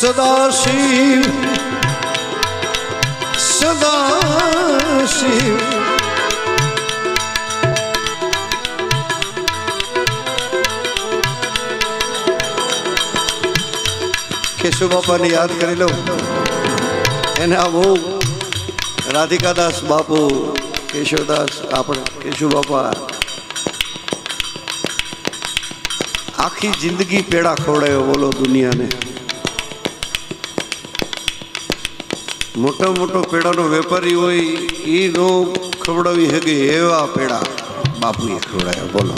સદાશિવ સદાશિવ કેશવ બાપાને યાદ કરી લો. એને આ બહુ રાધિકાદાસ બાપુ, કેશવદાસ, આપણે કેશવ બાપા આખી જિંદગી પેડા ખવડાયો. બોલો દુનિયાને. મોટા મોટો પેડાનો વેપારી હોય એ નો ખવડાવી શકે એવા પેડા બાપુએ ખવડાયા. બોલો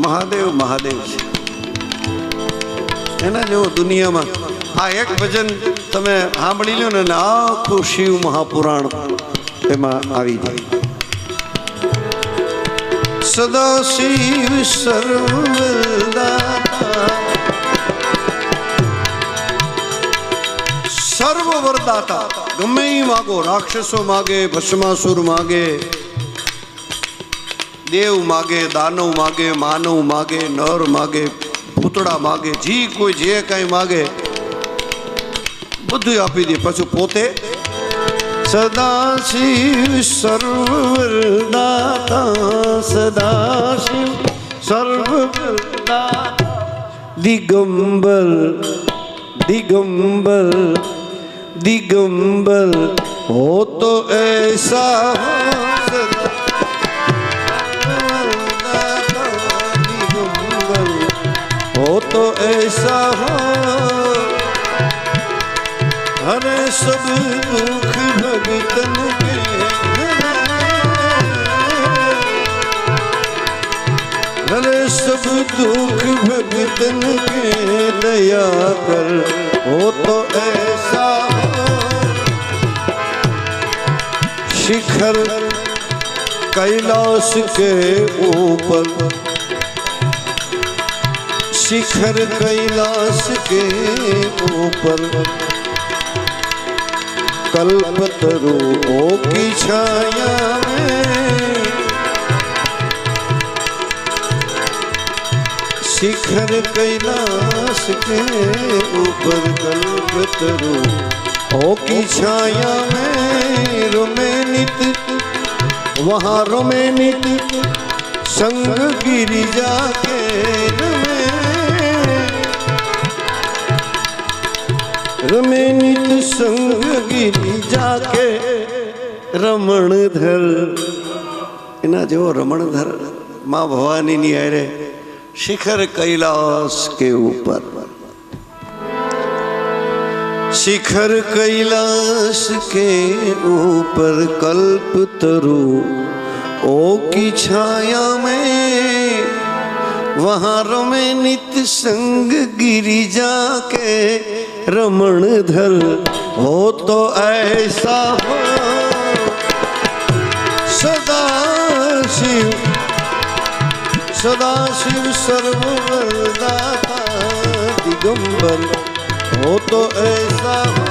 મહાદેવ મહાદેવ છે. એના જેવો દુનિયામાં આ એક ભજન તમે સાંભળી લો ને, આખું શિવ મહાપુરાણ એમાં આવી જાય. સદાશિવ સર્વદાતા સર્વ વરદાતા. ગમે એ માગો, રાક્ષસો માગે, ભસ્માસુર માગે, દેવ માગે, દાનવ માગે, માનવ માગે, નર માગે, ભૂતડા માગે, જી કોઈ જે કઈ માગે બધું આપી દે. પછી પોતે સદાશિવ સર્વદાતા સદાશિવ સર્વદાતા દિગંબર દિગંબર દિગંબર હો તો ऐसा हो तो ऐसा हो हरे सब दुख भगतन के हरे सब दुख भगतन के दया कर हो तो ऐसा हो शिखर कैलाश के ऊपर शिखर कैलाश के ऊपर कल्पतरुओं की छाया में शिखर कैलाश के ऊपर कल्पतरुओं की छाया में रुमे नित वहाँ रुमे नित संग गिरिजा के रमे नित संग गिरिजा के रमणधर. એના જેવો રમણધર માં ભવાનીની હારે શિખર કૈલાશ કે ઉપર शिखर कैलाश के ऊपर कल्पतरु ओ की छाया में वहाँ रमे नित संग गिरिजा के रमणधर हो तो ऐसा हो सदाशिव सदाशिव सर्ववरदाता दिगंबर हो तो ऐसा हो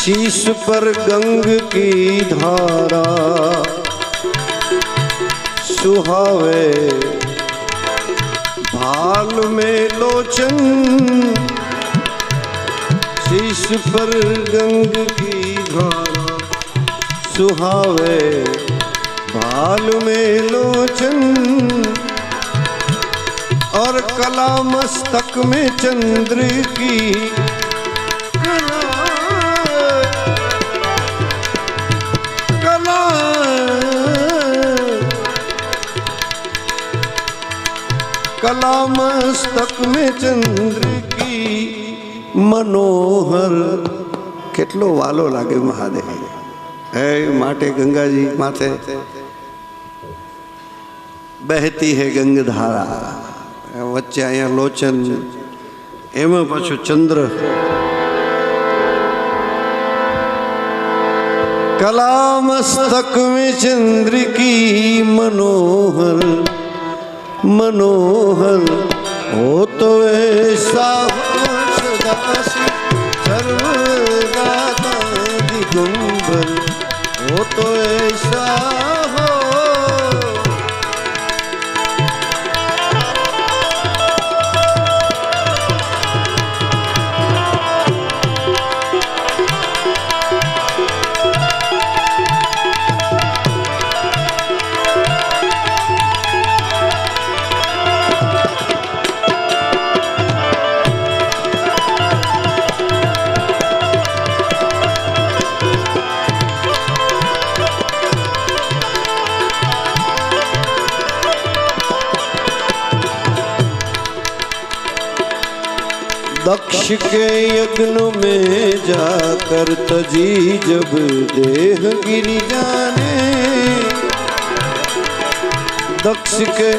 शीश पर गंग की धारा सुहावे भाल में लोचन शीश पर गंग की धारा सुहावे भाल में लोचन और कला मस्तक में चंद्र की कला मस्तक में चंद्र की मनोहर કેટલો વાલો લાગે મહાદેવ. હે માટે ગંગાજી માથે બહેતી है गंगधारा વચ્ચે અહીંયા લોચન, એમાં પાછું ચંદ્ર. कला मस्तक में चंद्र की मनोहर मनोहर हो तो ऐसा हो सदा सर्वदाता दिगंबर हो तो ऐसा हो. दक्ष के यज्ञ में जाकर तजी जब देह गिर जाने, दक्ष के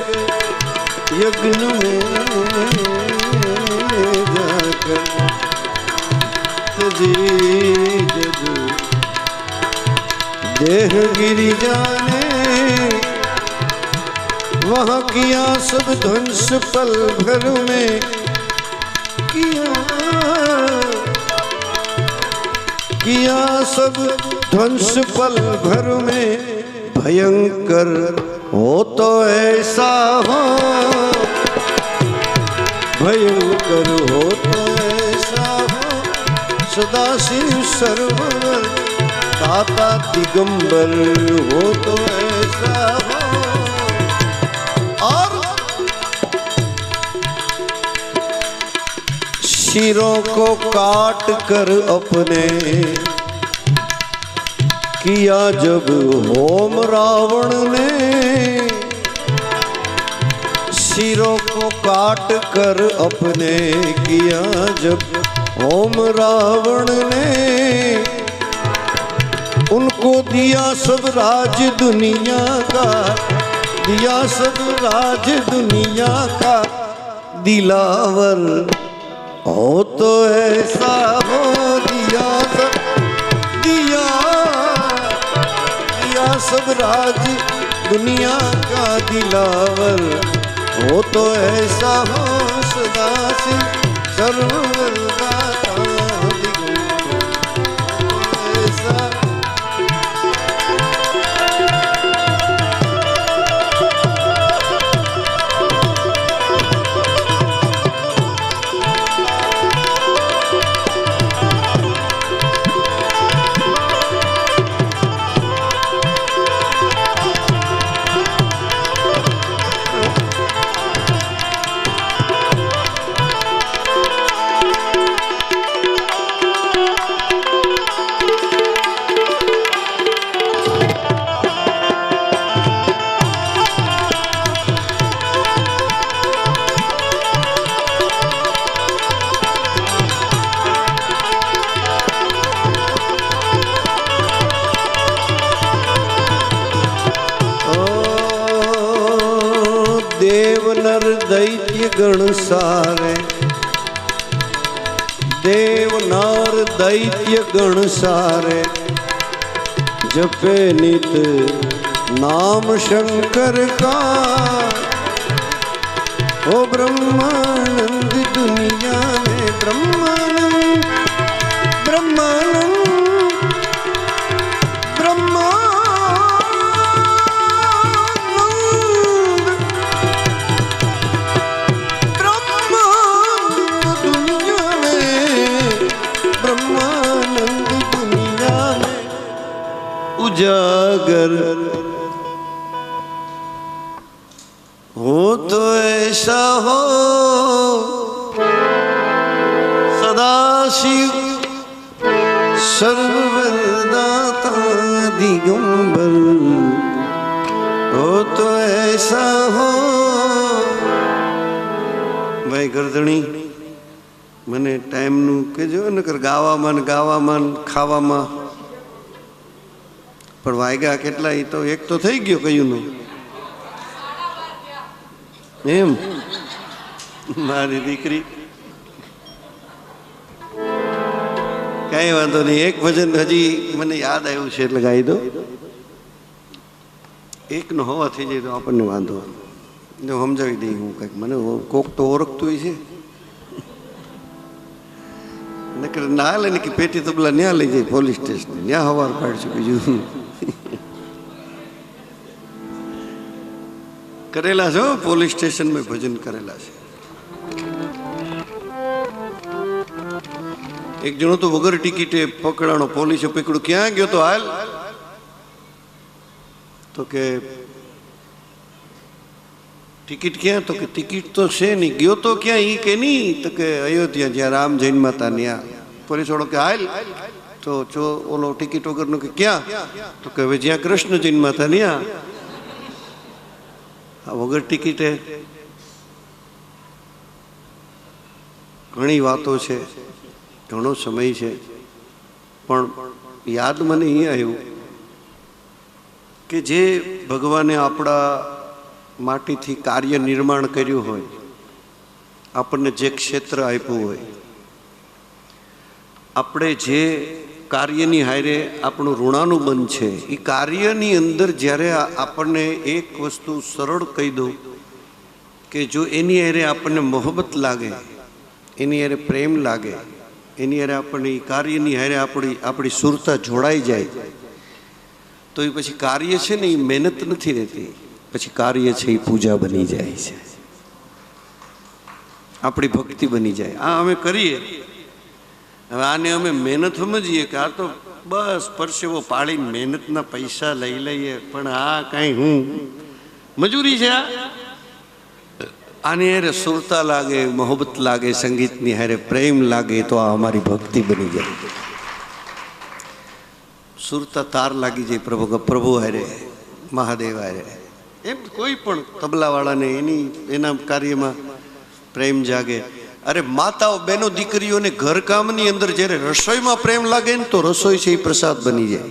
यज्ञ में जाकर तजी जब देह गिर जाने, वहाँ किया सब ध्वंस पल भर में किया सब ध्वंस पल भर में. भयंकर हो तो ऐसा हो, भयंकर हो तो ऐसा हो सदा शिव सर्वर दाता दिगंबर हो तो ऐसा हो. और शिरों को काट कर अपने किया जब होम रावण ने, शिरों को काट कर अपने किया जब होम रावण ने, उनको दिया सब राज दुनिया का, दिया सब राज दुनिया का दिलावर हो तो ऐसा हो. दिया सब दिया सब राज दुनिया का दिलावर हो तो ऐसा हो सदा से सर्वदाता दिगंबर ऐसा. देव नर दैत्य गण सारे, देव नर दैत्य गण सारे जपे नित नाम शंकर का. ओ ब्रह्मानंद दुनिया में ब्रह्मानंद ब्रह्मानंद उजागर हो तो ऐसा हो सदा शिव सर्वदाता दिगंबर हो तो ऐसा हो. भाई गर्दणी મને ટાઈમનું કહેજો નકર ગાવામાં ખાવામાં પણ વાગ્યા કેટલા એ તો એક તો થઈ ગયો કયું નું એમ મારી દીકરી કઈ વાંધો નહીં. એક ભજન હજી મને યાદ આવ્યું છે એટલે ગાઈ દો. એકનો હોવા થઈ જાય તો આપણને વાંધો સમજાવી દઈ. હું કંઈક મને કોક તો ઓળખતું છે. નકર ના લે ને કે પેટી તબલા ન્યા લઈ જાય પોલીસ સ્ટેશન, ન્યા હવાર કાઢશું. બીજું કરેલા છો પોલીસ સ્ટેશનમાં ભજન કરેલા છે. એક જણો તો વગર ટિકિટે પકડાણો, પોલીસે પકડ્યું. ક્યાં ગયો તો? હાલ તો કે ટિકિટ ક્યાં? તો કે ટિકિટ તો છે નહીં. ગયો તો ક્યાં? ઈ કે નહીં. તો કે અયોધ્યા, જ્યાં રામ જૈન માતા ત્યાં. પોલીસ વાળો કે હાલ. તો જો ઓલો ટિકિટ વગરનો કે ક્યાં? તો કે હવે જ્યાં કૃષ્ણ જૈન માતા ત્યાં. આ વગર ટિકિટે ઘણી વાતો છે, ઘણો સમય છે, પણ યાદ મને એ આવ્યું કે જે ભગવાને આપણા માટીથી કાર્ય નિર્માણ કર્યું હોય, આપણને જે ક્ષેત્ર આપ્યું હોય, આપણે જે કાર્યની હારે આપણું ઋણાનુબંધ છે, એ કાર્યની અંદર જ્યારે આપણને એક વસ્તુ સરળ કહી દઉં કે જો એની હારે આપણને મોહબ્બત લાગે, એની હારે પ્રેમ લાગે, એની હારે આપણને કાર્યની હારે આપણી સુરતા જોડાઈ જાય, તો એ પછી કાર્ય છે ને એ મહેનત નથી રહેતી. પછી કાર્ય છે એ પૂજા બની જાય છે, આપણી ભક્તિ બની જાય. આ અમે કરીએ. હવે આને અમે મહેનત સમજીએ કે આ તો બસ પરસેવો પાડીને મહેનતના પૈસા લઈ લઈએ, પણ આ કાંઈ હું મજૂરી છે. આની હારે સુરતા લાગે, મોહબ્બત લાગે, સંગીતની હારે પ્રેમ લાગે, તો આ અમારી ભક્તિ બની જાય. સુરતા તાર લાગી જાય પ્રભુ હારે, મહાદેવ હારે. એમ કોઈ પણ તબલાવાળાને એના કાર્યમાં પ્રેમ જાગે. અરે માતાઓ, બહેનો, દીકરીઓને ઘરકામની અંદર જ્યારે રસોઈમાં પ્રેમ લાગે ને તો રસોઈ છે એ પ્રસાદ બની જાય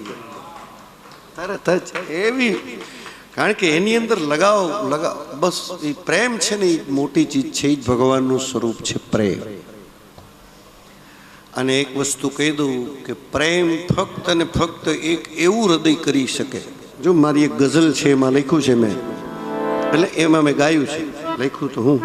તરત જ. એવી, કારણ કે એની અંદર લગાવ બસ એ પ્રેમ છે ને એ મોટી ચીજ છે. એ જ ભગવાનનું સ્વરૂપ છે, પ્રેમ. અને એક વસ્તુ કહી દઉં કે પ્રેમ ફક્ત અને ફક્ત એક એવું હૃદય કરી શકે. જો મારી એક ગઝલ છે, એમાં લખ્યું છે મેં, એટલે એમાં મેં ગાયું છે, લખ્યું તો હું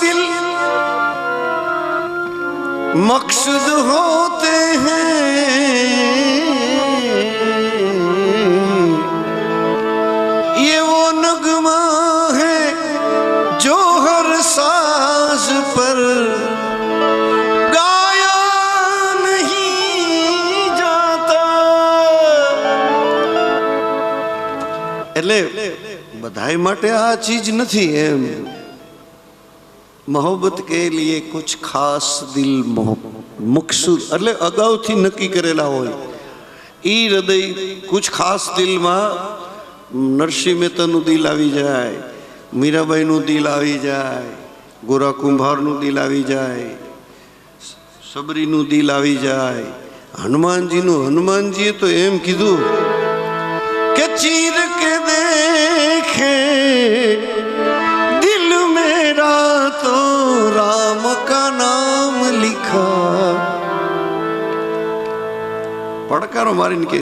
दिल मकसद होते हैं, ये वो नगमा है जो हर साज पर गाया नहीं जाता. એટલે બધાય માટે આ ચીજ નથી. એમ મોહબ્બત કે લીએ કુછ ખાસ દિલ મકસૂદ એટલે અગાઉથી નક્કી કરેલા હોય. એ હૃદય કુછ ખાસ દિલમાં નરસિંહ મહેતાનું દિલ આવી જાય, મીરાબાઈનું દિલ આવી જાય, ગોરા કુંભારનું દિલ આવી જાય, સબરીનું દિલ આવી જાય, હનુમાનજીએ તો એમ કીધું કે ચીર કે દેખે तो राम का नाम लिखा. પડકારો મારીને કે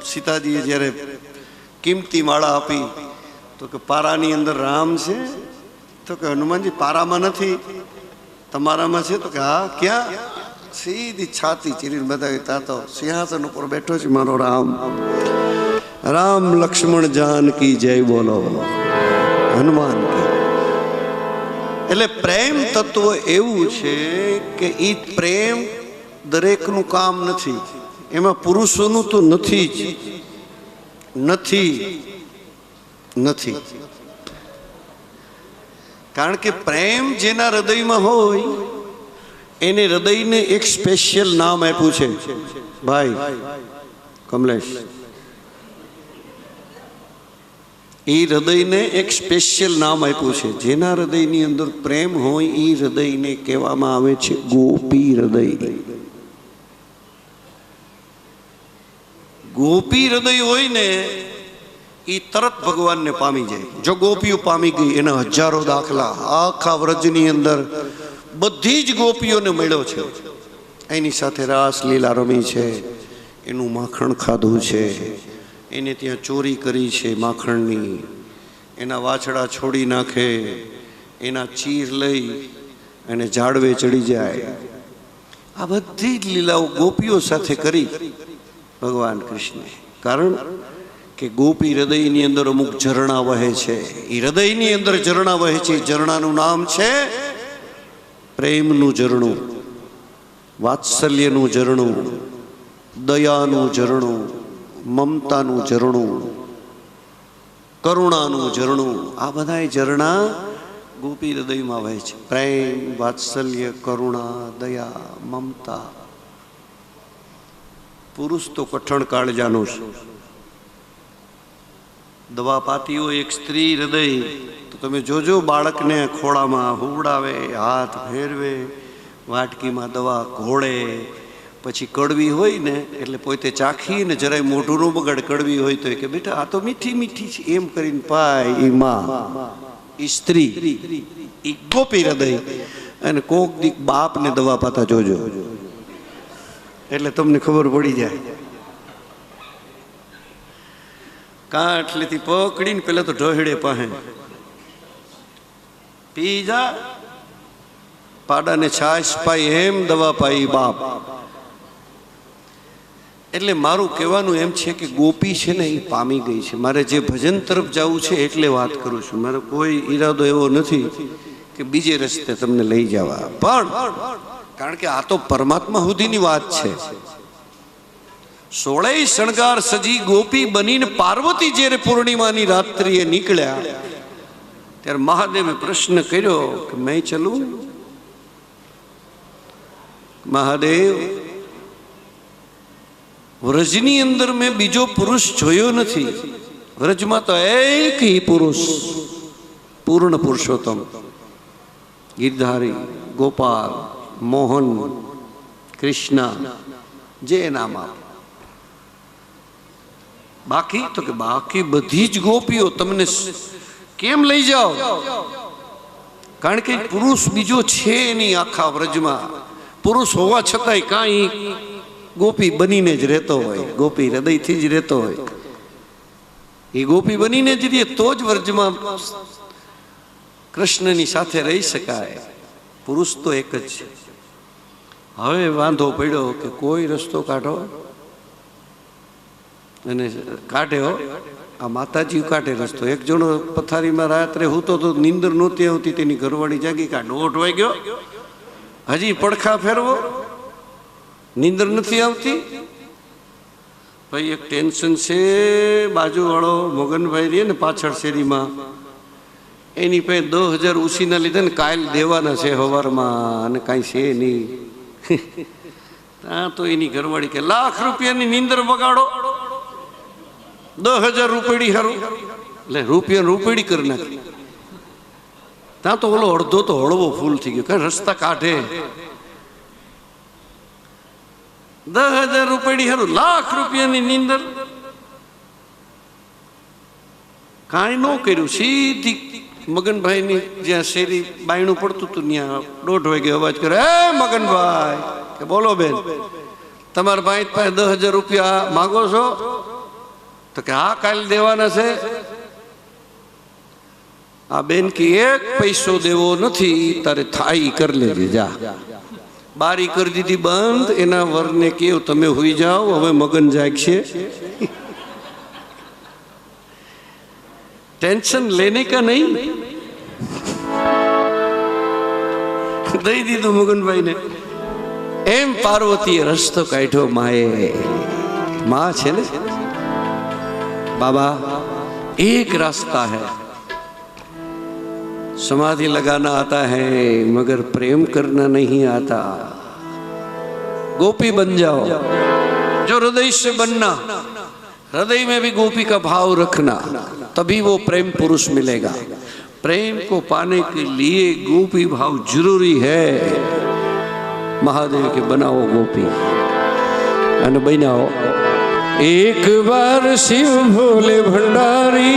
સીતાજીએ જ્યારે કિંમતી માળા આપી તો કે પારાની અંદર રામ છે. તો કે હનુમાનજી પારામાં નથી, તમારામાં છે. તો કે હા, ક્યાં? સીધી છાતી ચીરીને બતાવી, તા તો સિંહાસન ઉપર બેઠો છે મારો રામ. રામ લક્ષ્મણ જાનકી જય બોલો હનુમાન. એટલે પ્રેમ તત્વ એવું છે કે એ પ્રેમ દરેકનું કામ નથી. એમાં પુરુષોનું તો નથી જ નથી. કારણ કે પ્રેમ જેના હૃદયમાં હોય એને હૃદયને એક સ્પેશિયલ નામ આપ્યું છે ભાઈ કમલેશ, એ હૃદયને એક સ્પેશિયલ નામ આપ્યું છે. જેના હૃદયની અંદર પ્રેમ હોય એ હૃદયને કહેવામાં આવે છે ગોપી હૃદય. ગોપી હૃદય હોય ને એ તરત ભગવાનને પામી જાય. જો ગોપીઓ પામી ગઈ એના હજારો દાખલા આખા વ્રજની અંદર બધી જ ગોપીઓને મળ્યો છે. એની સાથે રાસ લીલા રમી છે, એનું માખણ ખાધું છે, એને ત્યાં ચોરી કરી છે માખણની, એના વાછડા છોડી નાખે, એના ચીર લઈ અને ઝાડવે ચડી જાય. આ બધી જ લીલાઓ ગોપીઓ સાથે કરી ભગવાન કૃષ્ણે. કારણ કે ગોપી હૃદયની અંદર અમુક ઝરણા વહે છે. એ હૃદયની અંદર ઝરણા વહે છે. ઝરણાનું નામ છે પ્રેમનું ઝરણું, વાત્સલ્યનું ઝરણું, દયાનું ઝરણું, મમતાનું ઝરણું, કરુણાનું ઝરણું. આ બધા ઝરણા ગોપી હૃદયમાં વહે છે. પ્રેમ, વાત્સલ્ય, કરુણા, દયા, મમતા. પુરુષ તો કઠણ કાળજાનું છે. દવા પાતી હોય એક સ્ત્રી હૃદય તો તમે જોજો બાળકને ખોળામાં હુવડાવે, હાથ ફેરવે, વાટકીમાં દવા ઘોળે, પછી કડવી હોય ને એટલે પોતે ચાખી ને જરાય મોઢું નો બગાડ. કડવી હોય તો કે બેટા આ તો મીઠી મીઠી છે એમ કરીને પાય. ઈ માં, ઈ સ્ત્રી, ઈ ગોપી હૃદય. અને કોક દીક બાપને દવા પાતા જોજો એટલે તમને ખબર પડી જાય. કાંઠલેથી પકડીને પેલા તો ઢોહડે પાસે પી જા, પાડાને છાશ પાઈ એમ દવા પાઈ બાપ. એટલે મારું કહેવાનું એમ છે કે ગોપી છે ને એ પામી ગઈ છે. મારે જે ભજન તરફ જવું છે એટલે વાત કરું છું. મારો કોઈ ઈરાદો એવો નથી કે બીજે રસ્તે તમને લઈ જવા, પણ કારણ કે આ તો પરમાત્મા સુધીની વાત છે. 16 શણગાર સજી ગોપી બનીને પાર્વતી જ્યારે પૂર્ણિમાની રાત્રિએ નીકળ્યા ત્યારે મહાદેવે પ્રશ્ન કર્યો કે મેં ચલું? મહાદેવ, વ્રજની અંદર મેં બીજો પુરુષ જોયો નથી. વ્રજમાં તો એક ही પુરુષ, પૂર્ણ પુરુષોત્તમ, ગિરધારી, ગોપાલ, મોહન, કૃષ્ણ, જે નામ આપ. બાકી તો કે બાકી બધી જ ગોપીઓ તમને કેમ લઈ જાઓ? કારણ કે પુરુષ બીજો છે નહીં આખા વ્રજમાં. પુરુષ હોવા છતાંય કાંઈ ગોપી બનીને જ રહેતો હોય, ગોપી હૃદયથી જ રહેતો હોય. એ ગોપી બનીને જ રહે તો જ વ્રજમાં કૃષ્ણની સાથે રહી શકાય. પુરુષ તો એક જ છે. હવે વાંધો પડ્યો કે કોઈ રસ્તો કાઢો, અને કાઢ્યો આ માતાજી કાઢે રસ્તો. એક જણો પથારીમાં રાત્રે હૂતો તો નીંદર નહોતી આવતી, તેની ઘરવાળી જાગી, કા 1:30 વાગ્યો, હજી પડખા ફેરવો, નીંદર નથી આવતી. ભાઈ એક ટેન્શન છે. બાજુવાળો મોગનભાઈ રહે ને પાછળ શેરીમાં, એની પાસે 10,000 ઉછીના લીધા ને કાલ દેવાના છે સવારમાં, અને કાંઈ છે નહીં. ત્યાં તો એની ઘરવાળી કે લાખ રૂપિયાની નીંદર બગાડો, 10,000 રૂપિયા હારું, એટલે રૂપિયા કરી નાખી. ત્યાં તો ઓલો અડધો તો હળવો ફૂલ થઈ ગયો. કઈ રસ્તા કાઢે, 10,000 રૂપિયા હારું, લાખ રૂપિયાની નીંદર. કાંઈ ન કર્યું, સીધી મગનભાઈની જ્યાં શેરી બાયણું પડતું હતું ત્યાં 1:30 વાગે અવાજ કરે, હે મગનભાઈ, કે બોલો બેન, તમારા ભાઈ પાસે 10,000 રૂપિયા માગો છો? તો કે હા કાલ દેવાના છે. આ બેન કે 1 પૈસો દેવો નથી, તારે થાય કરી લેજે, જા. બારી કરી દીધી બંધ. એના વરને કેવું તમે હોઈ જાઓ, હવે મગન જાગશે. ટેન્શન લેને કા નહીં. દઈ દીધું મગનભાઈ ને. એમ પાર્વતીએ રસ્તો કાઢ્યો. માએ માં છે ને, बाबा एक रास्ता है, समाधि लगाना आता है मगर प्रेम करना नहीं आता। गोपी बन जाओ, जो हृदय से बनना, हृदय में भी गोपी का भाव रखना, तभी वो प्रेम पुरुष मिलेगा। प्रेम को पाने के लिए गोपी भाव जरूरी है। महादेव के बनाओ गोपी अन बनाओ। एक बार शिव भोले भंडारी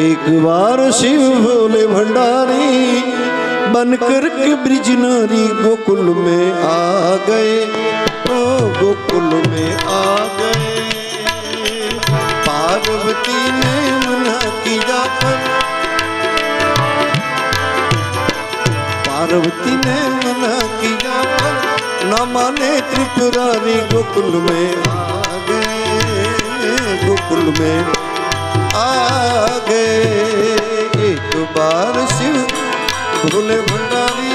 एक बार शिव भोले भंडारी बनकर के ब्रिज नारी गोकुल में आ गए, ओ गोकुल में आ गए। पार्वती ने मना किया पर पार्वती ने मना किया पर न माने त्रिपुरारी गोकुल में आ गए, गोकुल में आ गए। एक बार शिव भोले भंडारी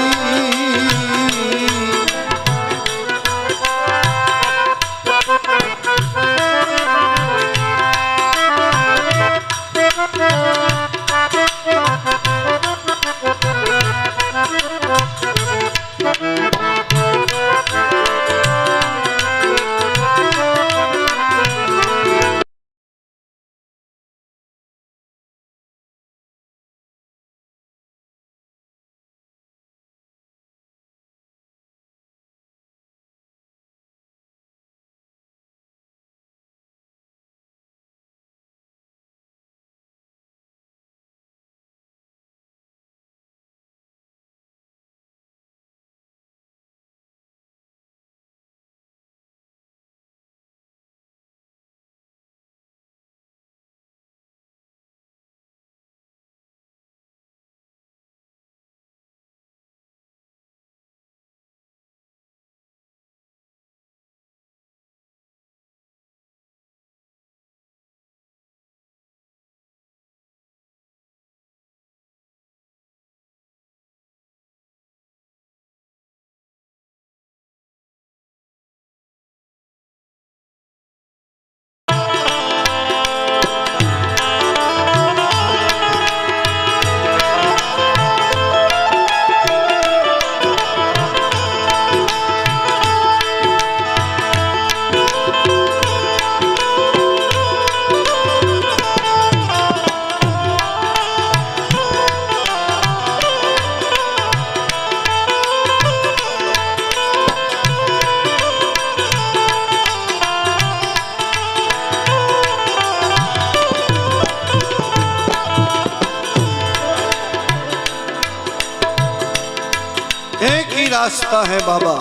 रास्ता है बाबा,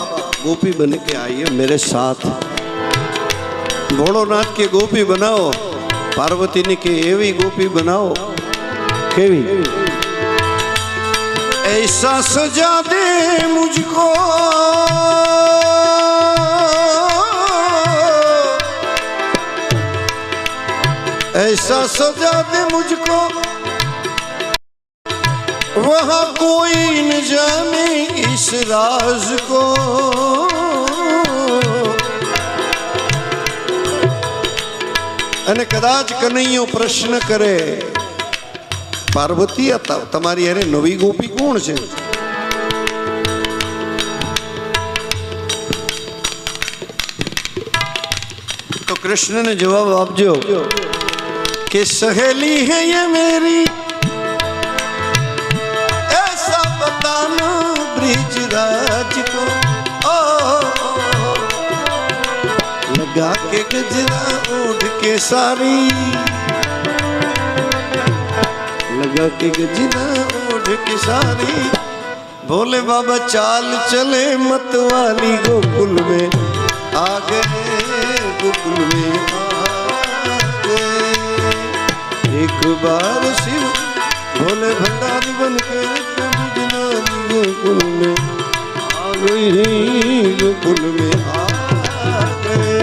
गोपी बन के आइए मेरे साथ। भोलोनाथ के गोपी बनाओ, पार्वती ने के एवी गोपी बनाओ। केवी ऐसा सजा दे मुझको ऐसा सजा दे मुझको वहाँ कोई न जाने इस राज को। અને કદાચ કનૈયો પ્રશ્ન કરે પાર્વતી તમારી અરે નવી ગોપી કોણ છે? તો કૃષ્ણને જવાબ આપજો કે સહેલી है ये मेरी ब्रिजराज को लगा के गजरा ओढ़ के सारी लगा के गजरा ओढ़ के सारी भोले बाबा चाल चले मतवाली गोकुल में आ गए, गोकुल में आ गए। एक बार शिव भोले भंडारी बन के गोकुल में आ गई, गोकुल में आ गए।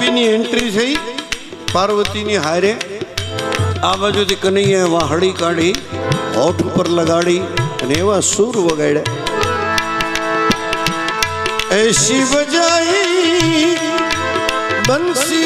ગોપીની એન્ટ્રી થઈ પાર્વતીની હારે આ બાજુથી કનૈયા વાહડી કાઢી હોઠ ઉપર લગાડી અને એવા સૂર વગાડ્યા એસી બજાઈ બંસી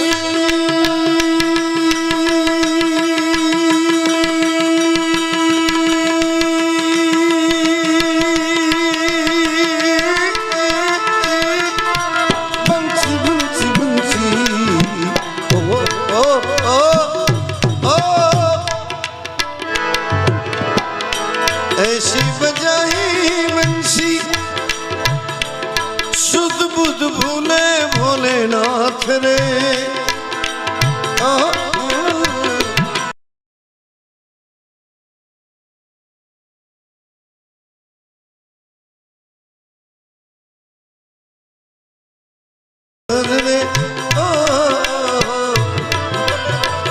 ऐसी बजाई बंसी शुद्ध बुद्ध भूले भोलेनाथ रे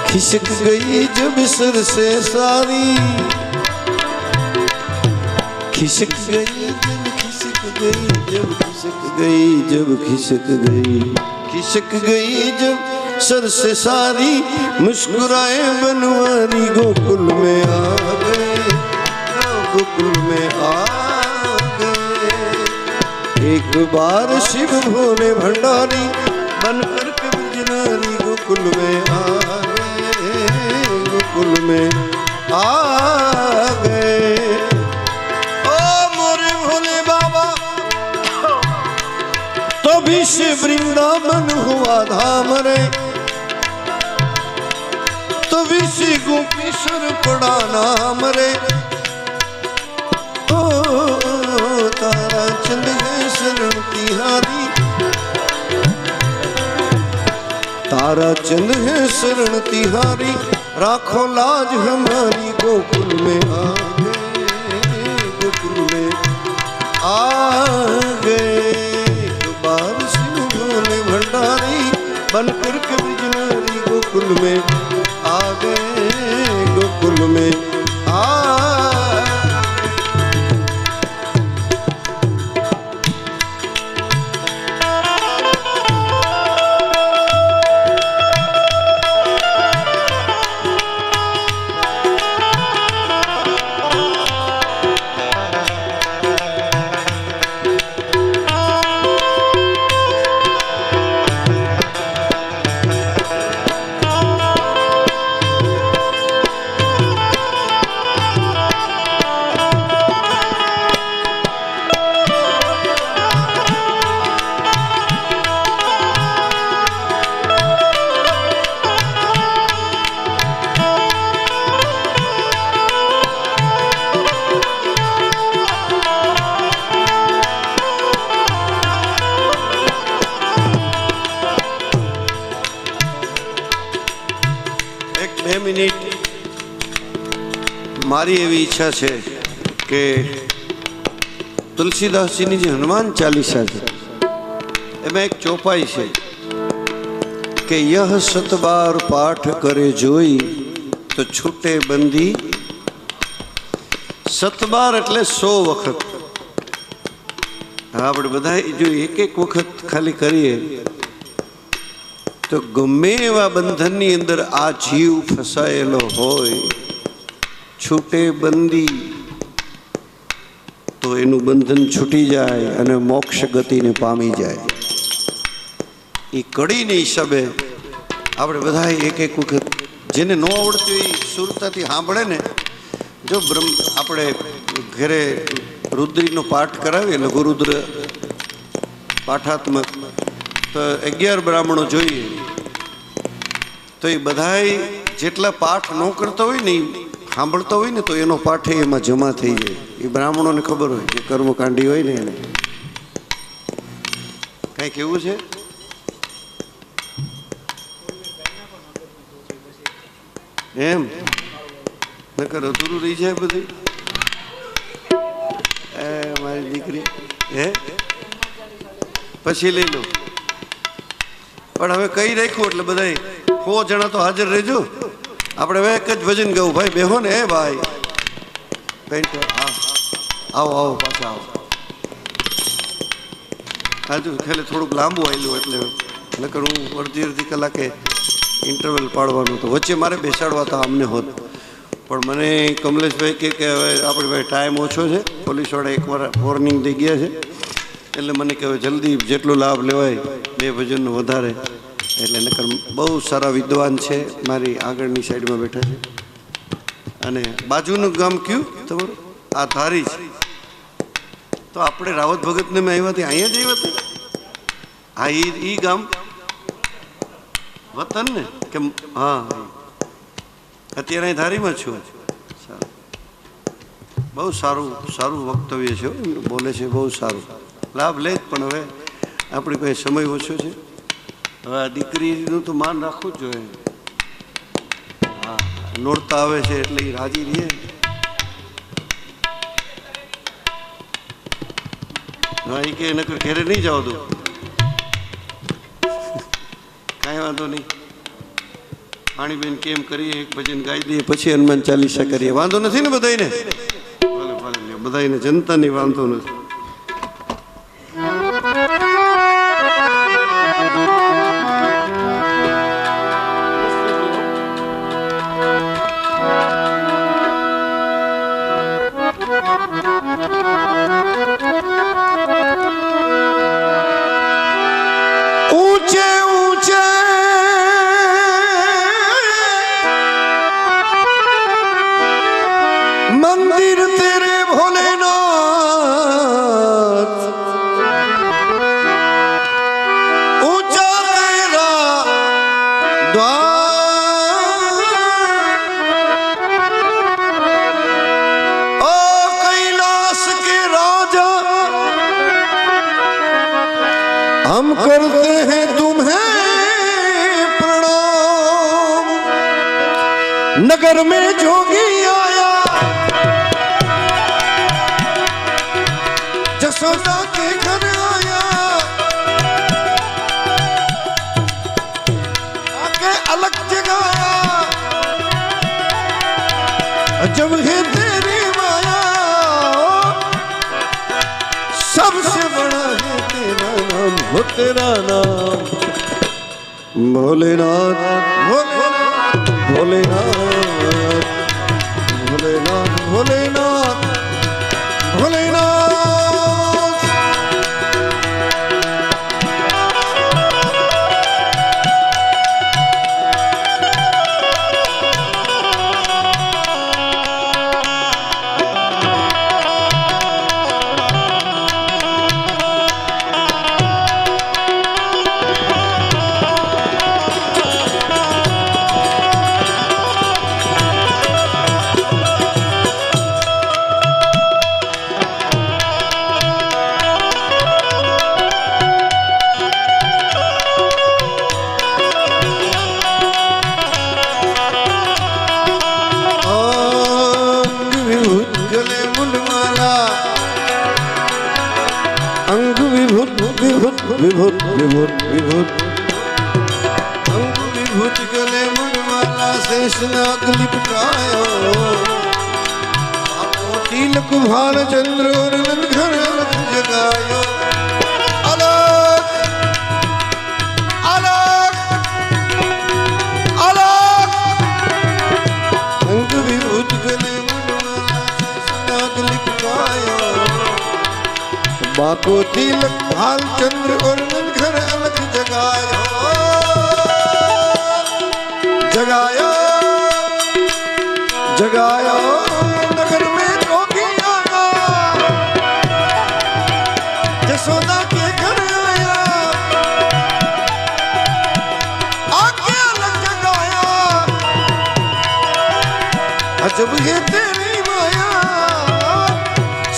खिसक गई जब सर से सारी खिसक गई जब खिसक गई जब खिसक गई जब खिसक गई खिसक गई जब सर से सारी मुस्कुराए बनवारी गोकुल में आ गए गोकुल में आ गए एक बार शिव भोले भंडारी बनकर के बिजनारी गोकुल में आ गए गोकुल में आ गए तभी से वृंदावन हुआ धाम रे तभी से गोपीश्वर पड़ा नाम रे ओ तारा चंद है शरण तिहारी तारा चंद है शरण तिहारी राखो लाज हमारी गोकुल में आ गए गोकुल में आ गए बनकर के बिजनारी गोकुल में आ गए गोकुल में आ મારી એવી ઈચ્છા છે કે તુલસીદાસજીની જે હનુમાન ચાલીસા છે એમાં એક ચોપાઈ છે કે યહ સતબાર પાઠ કરે જોઈ તો છૂટે બંધી સતબાર એટલે 100 વખત આપણે બધા જો એક એક વખત ખાલી કરીએ તો ગમે એવા બંધનની અંદર આ જીવ ફસાયેલો હોય છૂટે બંદી તો એનું બંધન છૂટી જાય અને મોક્ષ ગતિને પામી જાય એ કડીને હિસાબે આપણે બધા એક એક વખત જેને ન આવડતું એ સુરતાથી સાંભળે ને જો આપણે ઘરે રુદ્રીનો પાઠ કરાવીએ લઘુરુદ્ર પાઠાત્મક તો 11 બ્રાહ્મણો જોઈએ તો એ બધાય જેટલા પાઠ ન કરતા હોય ને સાંભળતા હોય ને તો એનો પાઠ એમાં જમા થઈ જાય એ બ્રાહ્મણોને ખબર હોય જે કર્મકાંડી હોય ને એને કંઈક એવું છે એમ નકર અધૂરું રહી જાય બધું એ મારી દીકરી હે પછી લઈ લો પણ હવે કઈ રાખ્યું એટલે બધા 100 જણા તો હાજર રહેજો આપણે હવે એક જ ભજન ગાવું ભાઈ બેહો ને હે ભાઈ પેન્ટ હા આવો આવો પાછા આવો હાજુ ખેલે થોડુંક લાંબુ આવેલું એટલે નકર હું અડધી કલાકે ઇન્ટરવલ પાડવાનું તો વચ્ચે મારે બેસાડવા હતા અમને હોત, પણ મને કમલેશભાઈ કે હવે આપણે ભાઈ ટાઈમ ઓછો છે, પોલીસવાળા એકવાર વોર્નિંગ દઈ ગયા છે, એટલે મને કહેવાય જલ્દી જેટલો લાભ લેવાય 2 ભજનનો વધારે. એટલે નકર બહુ સારા વિદ્વાન છે મારી આગળની સાઈડમાં બેઠા છે. અને બાજુનું ગામ કયું તમારું? આ ધારી છે. તો આપણે રાવત ભગતને મેં આવ્યા ત્યાં અહીંયા જ આવ્યા હતા. હા, એ ગામ વતન ને કે? હા, અત્યારે અહીં ધારીમાં છું. સારું, બહુ સારું સારું વક્તવ્ય છે, બોલે છે, બહુ સારું. લાભ લે જ, પણ હવે આપણી પાસે સમય ઓછો છે. હવે આ દીકરીનું તો માન રાખવું જ જોઈએ. હા, નોરતા આવે છે એટલે એ રાજી રહીએ. હા, એ કે નકર ઘેરે નહીં જાવ દો, કાંઈ વાંધો નહીં. પાણીબેન કેમ કરીએ, એક ભજન ગાઈ દઈએ, પછી હનુમાન ચાલીસા કરીએ. વાંધો નથી ને બધાને? ભલે ભલે, બધાને જનતાની વાંધો નથી. मंदिर तेरे भोलेनाथ, ऊंचा तेरा द्वार, ओ कैलाश के राजा हम करते हैं तुम्हें प्रणाम. नगर में जोगी आया, जसोदा के घर आया, आके अलग जगाया. जब है तेरी माया, सबसे बड़ा है तेरा नाम, हो तेरा नाम भोलेनाथ. भोलेनाथ भोलेनाथ भोलेनाथ भोलेनाथ. विभूत विभूत विभूत अंग विभूत गले मुंडमाला शेष नाग लिपटायो. तिलक भाल चंद्र और घर जगायो. अलग अलग अलग अंग विभूत गले मुंडमाला शेष नाग लिपटायो. बाको तिलक भाल चंद्र और घर अलग जगायो. जगायो जगायो नगर में जोगी आया, जसोदा के घर आया, आके अलग जगाया. अजब है तेरी माया,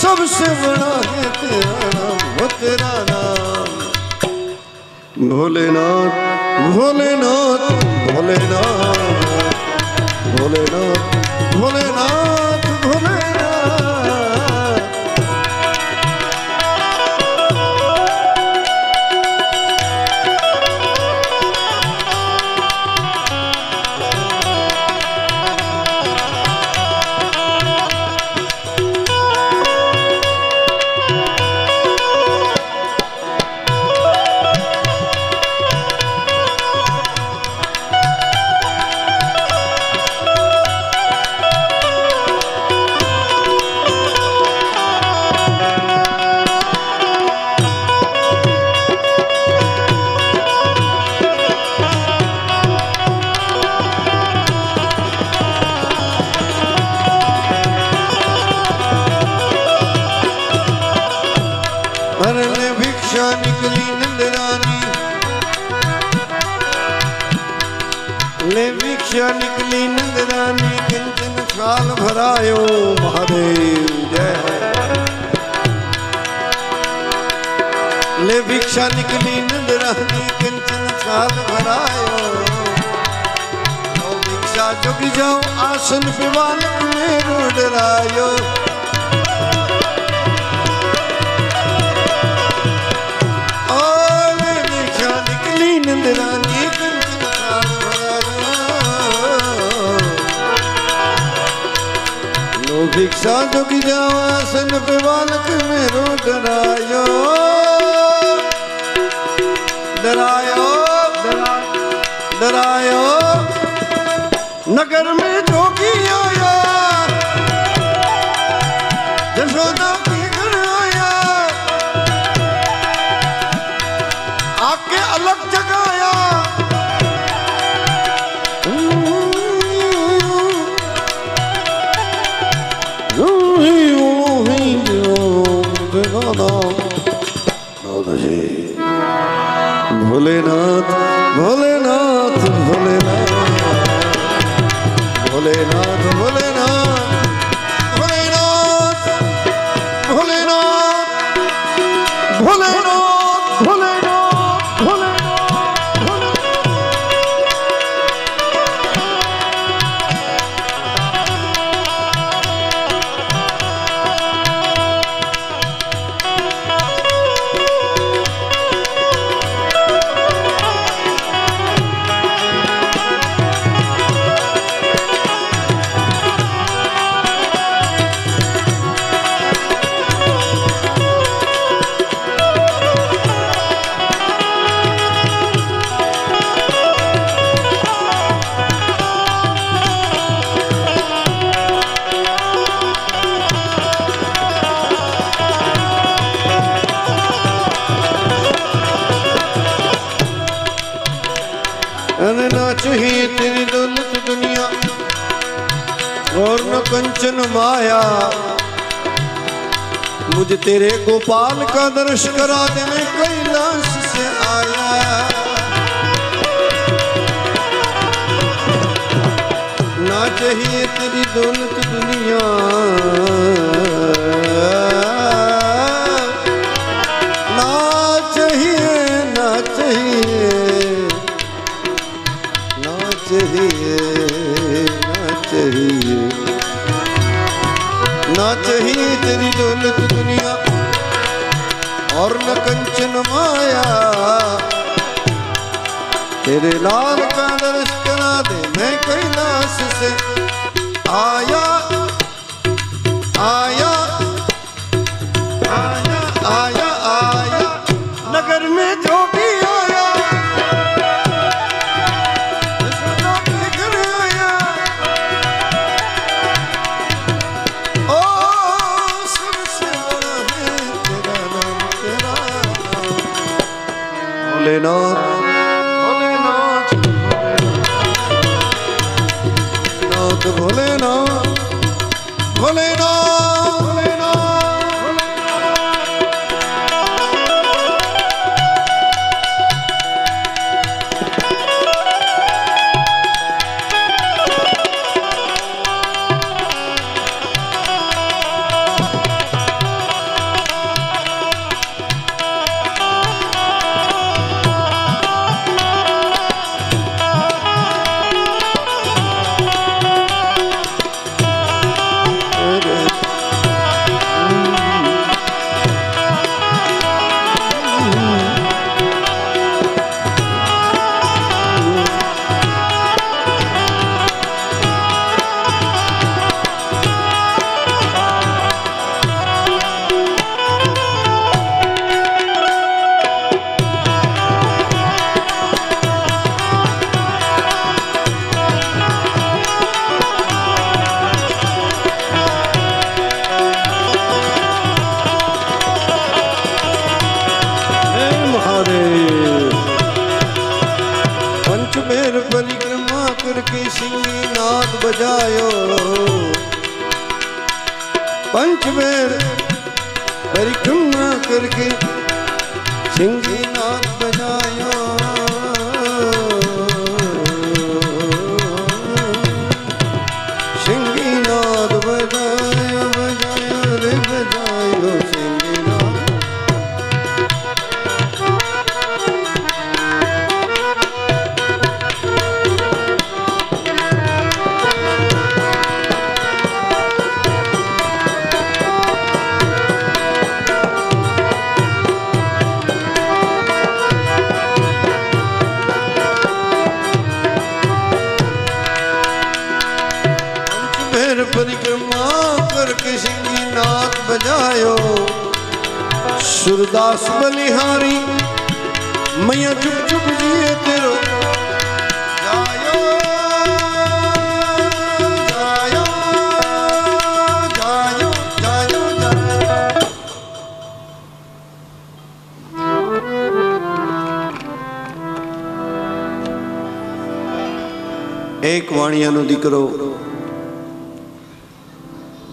सबसे बड़ा है तेरा नाम, वो तेरा नाम भोलेनाथ. भोलेनाथ भोलेनाथ भोलेनाथ भोलेनाथ भोलेनाथ. भिक्षा निकली नंदरानी किंचन थाल भरायो महादेव जय हो। ले भिक्षा निकली नंदरानी किंचन थाल भरायो लो भिक्षा चुकी जाओ आसन पे बालक मेरो डरायो। ले भिक्षा निकली नंदरानी किंचन थाल भरायो लो भिक्षा चुकी जाओ आसन पे बालक मेरो डरायो। डरायो डरायो नगर में जोगी आया जशोदा की घर आया आके अलग जगाया। भोलेनाथ भोलेनाथ भोलेनाथ भोलेनाथ भोलेनाथ भोलेनाथ भोलेनाथ भोलेनाथ भोलेनाथ ना चाहिए तेरी दौलत दुनिया और न कंचन माया मुझे तेरे गोपाल का दर्श करा दे मैं कैलाश से आया। ना चाहिए तेरी दौलत दुनिया ना चाहिए ना चाहिए ना चाहिए तेरी दौलत दुनिया और न कंचन माया तेरे लाल का दर्श करा दे मैं कैलाश से आया आया आया आया आया नगर में जो भी आया भोलेनाथ भोलेनाथ नाथ भोलेनाथ भोलेनाथ परिक्रमा करके सिंगी नाद बजायो पंचमेर परिक्रमा करके सिंगी नाद बजायो जायो सूरदास बलिहारी मैया चुप चुप जिए तेरो जायो जायो जायो जायो जायो। एक વાણિયાનો દીકરો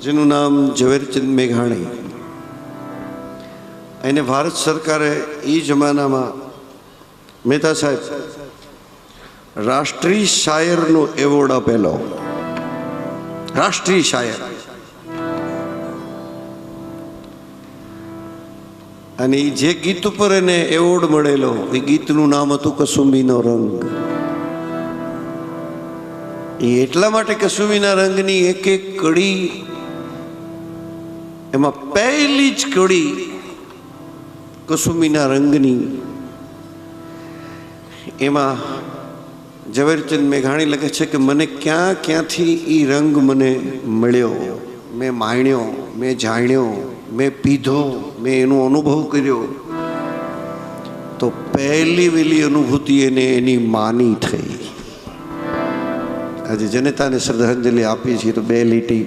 જેનું નામ ઝવેરચંદ મેઘાણી, એને ભારત સરકારે એ જમાનામાં મહેતા સાહેબ રાષ્ટ્રીય શાયરનો એવોર્ડ આપેલો, રાષ્ટ્રીય શાયર. અને એ જે ગીત ઉપર એને એવોર્ડ મળેલો એ ગીતનું નામ હતું કસુંબીનો રંગ. એ એટલા માટે કસુંબીના રંગની એક એક કડી, એમાં પહેલી જ કડી કસુંબીના રંગની, એમાં ઝવેરચંદ મેઘાણી લખે છે કે મને ક્યાં ક્યાંથી એ રંગ મને મળ્યો, મેં માણ્યો, મેં જાણ્યો, મેં પીધો, મેં એનો અનુભવ કર્યો. તો પહેલી વેલી અનુભૂતિ એને એની માની થઈ. આજે જનતાને શ્રદ્ધાંજલિ આપીએ છીએ તો બે લીટી.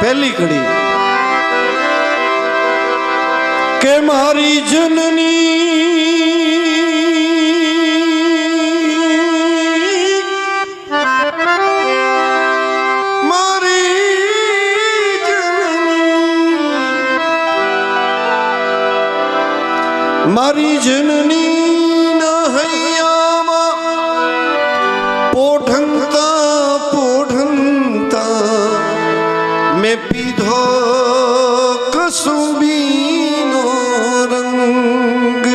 પહેલી કડી કે મારી જનની મારી જનની ના હૈયામાં પોઢંતા પોઢંતા મેં પીધો કસુંબીનો રંગ.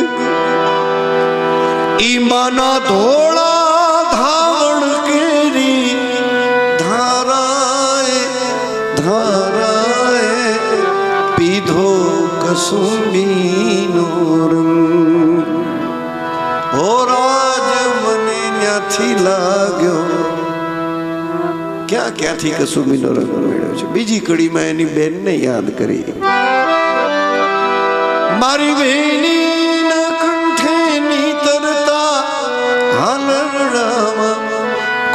ઈમાના ધોળા ધાવણ કેરી ધારાએ ધારાએ પીધો કસુંબીનો રંગ. ઓ રાજ મને ન્યાથી લાગ્યો, ક્યાં ક્યાંથી કસુંબીનો રંગ મેળવ્યો છે. બીજી કડીમાં એની બેનને યાદ કરી. મારી બેનીના કંઠે નીતરતા હાલરડામાં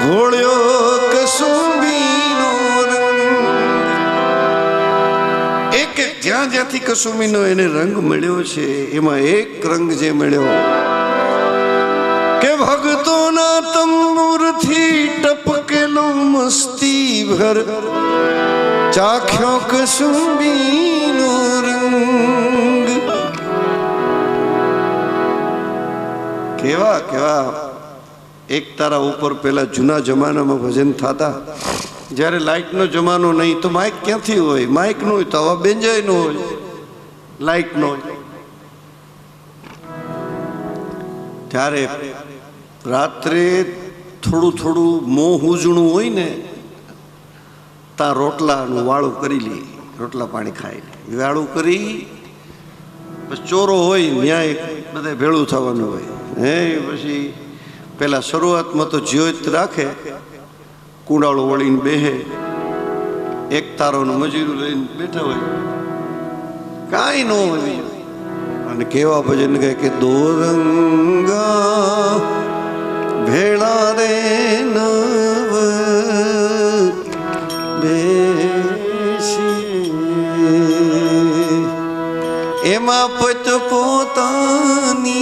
ઘોળ્યો કસુંબીનો રંગ. એક એક જ્યાં જ્યાંથી કસુંબીનો એને રંગ મળ્યો છે એમાં એક રંગ જે મળ્યો કે ભક્તોના તંબુરથી ટપકેલો મસ્તી ભર ચાખ્યો કસુંબીનો રંગ. કેવા કેવા એક તારા ઉપર પેલા જૂના જમાનામાં ભજન થતા, જ્યારે લાઇટનો જમાનો નહીં તો માઇક ક્યાંથી હોય, માઇક નો હોય તો આવા બેન્જાય નો હોય, લાઇટ નો હોય. ત્યારે રાત્રે થોડું થોડું મોં ઉજણું હોય ને ત્યાં રોટલાનું વાળું કરી લઈએ, રોટલા પાણી ખાઈ લે. વાળું કરી બસ ચોરો હોય ન્યાય બધા ભેળું થવાનું હોય. પછી પેલા શરૂઆતમાં તો જ્યોત રાખે, કુંડાળો વળીને બેહે, એક તારોનું મજૂરું લઈને બેઠા હોય, કાંઈ ન હોય. અને કેવા ભજન કહે કે દો રંગા ભેળા રે નવ બેસી એમાં પત પોતાની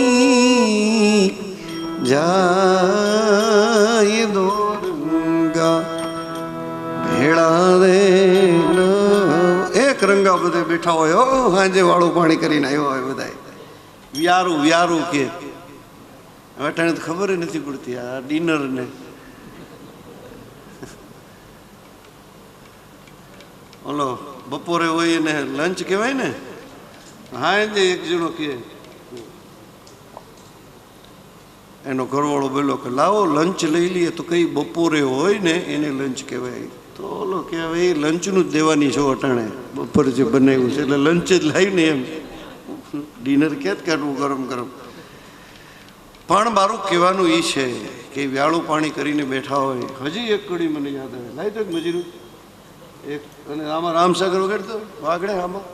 જાય. દો રંગા ભેળા રે નવ, એક રંગા બધે બેઠા હોય, હો સાંજે વાળું પાણી કરીને આવ્યો હોય બધા. વ્યારું વ્યારું કે હવે ટાણે તો ખબર નથી પડતી આ ડિનર ને. ઓલો બપોરે હોય ને લંચ કહેવાય ને, હા જે એક જણો કે એનો ઘરવાળો બોલો કે લાવો લંચ લઈ લઈએ. તો કઈ બપોરે હોય ને એને લંચ કહેવાય. તો ઓલો કે હવે એ લંચનું જ દેવાની છો અટાણે, બપોરે જે બનાવ્યું છે એટલે લંચ જ લાવ્યું ને એમ. ડિનર ક્યાં જ કાઢવું ગરમ ગરમ. પણ મારું કહેવાનું એ છે કે વ્યાળું પાણી કરીને બેઠા હોય. હજી એક કડી મને યાદ આવે, લાવી દો મજૂરી. એક અને આમાં રામસાગર વગાડતો વાગડે આમાં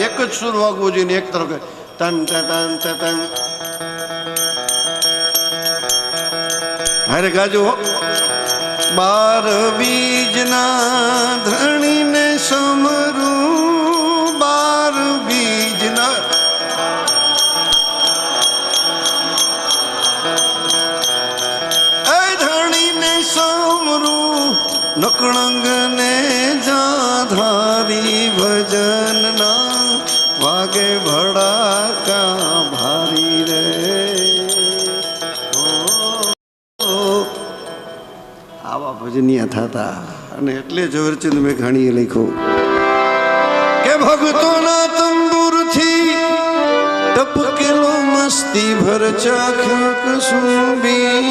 એક જ સુર વાગવું જોઈએ એક તરફ તન તન તન હારે ગાજો 12 બીજના ધણીને સમરું 12 બીજના એ ધણીને સમરું નકળંગને જાધારી ભજનના વાગે ભડાકા ભારી રે આવા ભજનિયા થતા અને એટલે ઝવેરચંદ મેઘાણીએ લખ્યું કે ભક્તોના તંબુરથી ટપકેલો મસ્તી ભર ચાખ્યો કસુંબી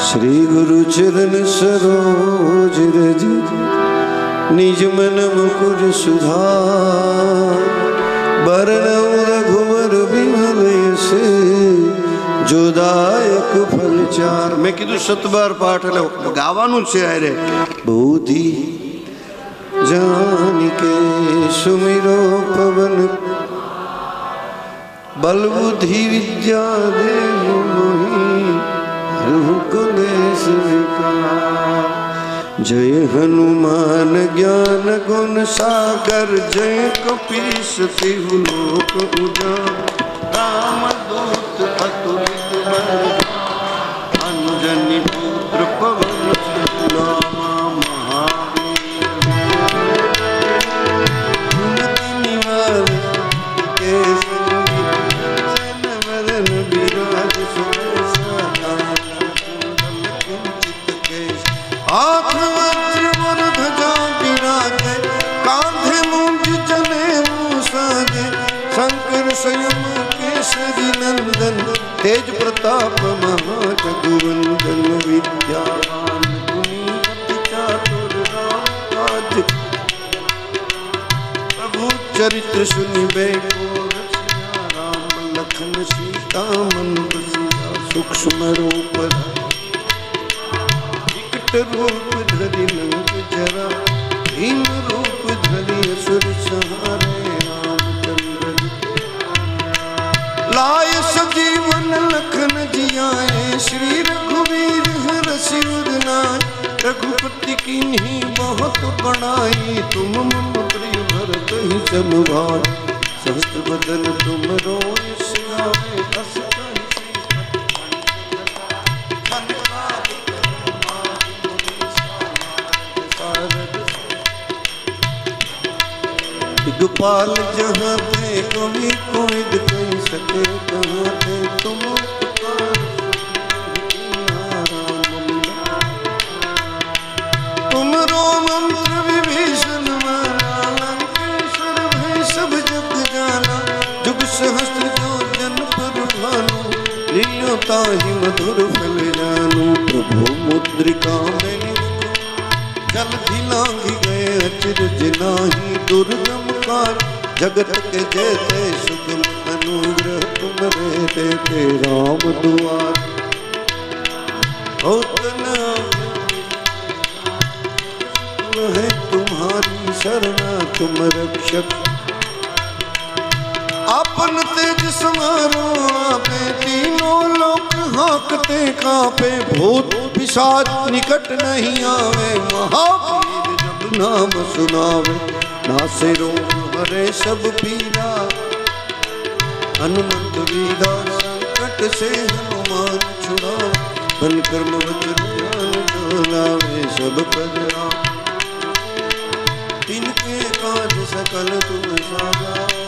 શ્રી ગુરુ ચરણ સરોજ રજ નિજ મન મુકુર સુધાર બરનઉ રઘુવર વિમલ યશ જોદાયક ફલ ચાર મેં કીધું 7 બાર પાઠ એટલે ગાવાનું છે અરે બુદ્ધિ જાનિકે સુમિરો પવન બલ બુદ્ધિ વિદ્યા દેવ મોહી ગણેશ વિકાર જય હનુમાન જ્ઞાન ગુણ સાગર જય કપીશ તિહુ લોક ઉજાગર રામ દૂત અતુલિત બળ અંજની પુત્ર પવન નામ મહાવીર નિવાર કે સંગીત જનવરન બિરાજ हाथ वज्र वर ध्वजा विराजे कांधे मूंज जने मूसाजे शंकर स्वयं केसरी नंदन तेज प्रताप महाजगवंदन विद्यावान गुणी चातुर राम काज प्रभु चरित्र सुनिबे को रसिया राम लखन सीता मन बसिया सूक्ष्म रूप रूप धरि लंक जरा भीम रूप धरि असुर सहारे रामचंद्र लाय सजीवन लखन जियाए श्री रघुवीर हर सिर नाय रघुपति कीन्ही बहुत बड़ाई तुम मम प्रिय भरत ही सब भाई सहस्त्र बदन तुम रोय सियाए अस गोपाल जहाँ थे कोई कोविद कह सके कहाँ थे तुम तुमरो मंत्र विभीषण माना लंकेश्वर भय सब जग जाना जुग सहस्त्र जो जन पर भानु लील्यो ताहि मधुर फल जानू प्रभु मुद्रिका में जल लांघी गए अचरज नाही दुर्गम काज जगत के जेते सुगम अनुग्रह तुम रहते थे राम दुआर है तुम्हारी शरणा तुम रक्षक अपन तेज समारो आपे तीनों लोक हाँकते कांपे भूत पिशाच निकट नहीं आवे महावीर जब नाम सुनावे नासे रोग हरे सब पीरा हनुमंत वीरा संकट से हनुमान छुड़ावे बन कर्म वचन ज्ञान डोलावे सब पद राम तिनके काज सकल तुम साजाओ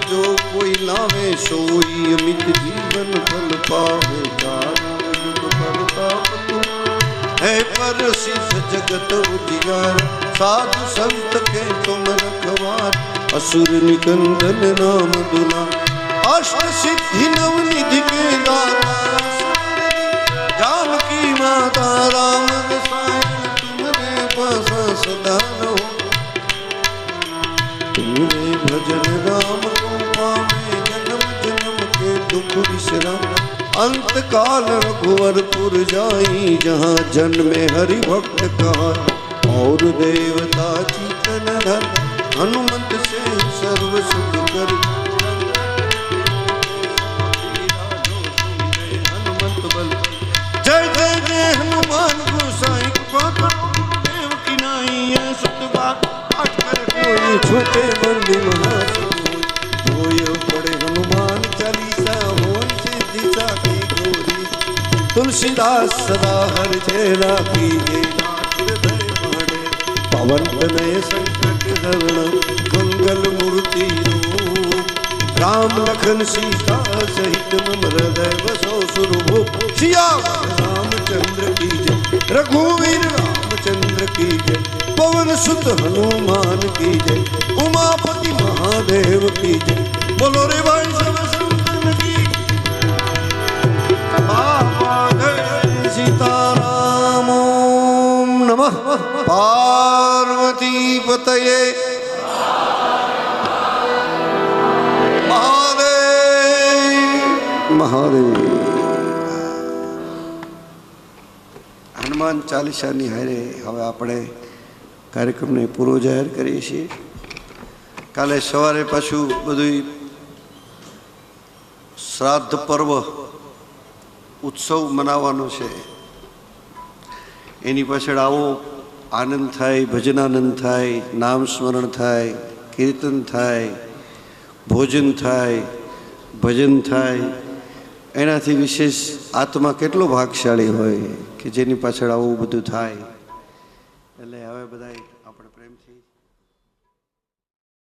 जो कोई लावे सोई अमित जीवन फल पावे है पर सिद्ध जगत उजियार साधु संत के तुम रखवार असुर निकंदन नाम दुला अष्ट सिद्धि नव निधि के दाता जानकी माता राम रसायन वरदान हो। तुमरे भजन राम को पावे जन्म जन्म के दुख विश्राम। अंत काल रघुवरपुर जाई जहाँ जन्मे हरि भक्त कहा। और देवता चीतन धर हनुमंत से सर्व सुख कर। हनुमंत बल जय जय जय हनुमान गोसाई कृपा करो देव की नाई। सुतबा आठ कर कोई छोटे बंदी महासुख। जो पढ़े हनुमान चालीसा हो से दिशा की गोरी। तुलसीदास सदा हर चेरा कीजे हृदय पढ़े। पवन तनय संकट हरण मंगल मूर्ति रूप। राम लखन सीता सहित मम हृदय बसो सुरभूप। सिया रामचंद्र की जय रघुवीर रामचंद्र की जय। पवन सुत हनुमान की जय उमापति महादेव की जय। बोलो रे भाई सब संतन की बाबा जय सीताराम। ओम नमः पार्वती पतये महादेव महादेव। હનુમાન ચાલીસાની હારે હવે આપણે કાર્યક્રમને પૂરો જાહેર કરીએ છીએ. કાલે સવારે પાછું બધું શ્રાદ્ધ પર્વ ઉત્સવ મનાવવાનો છે. એની પાછળ આવો આનંદ થાય, ભજનાનંદ થાય, નામ સ્મરણ થાય, કીર્તન થાય, ભોજન થાય, ભજન થાય. એનાથી વિશેષ આત્મા કેટલો ભાગશાળી હોય કે જેની પાછળ આવું બધું થાય. એટલે હવે બધા આપણે પ્રેમથી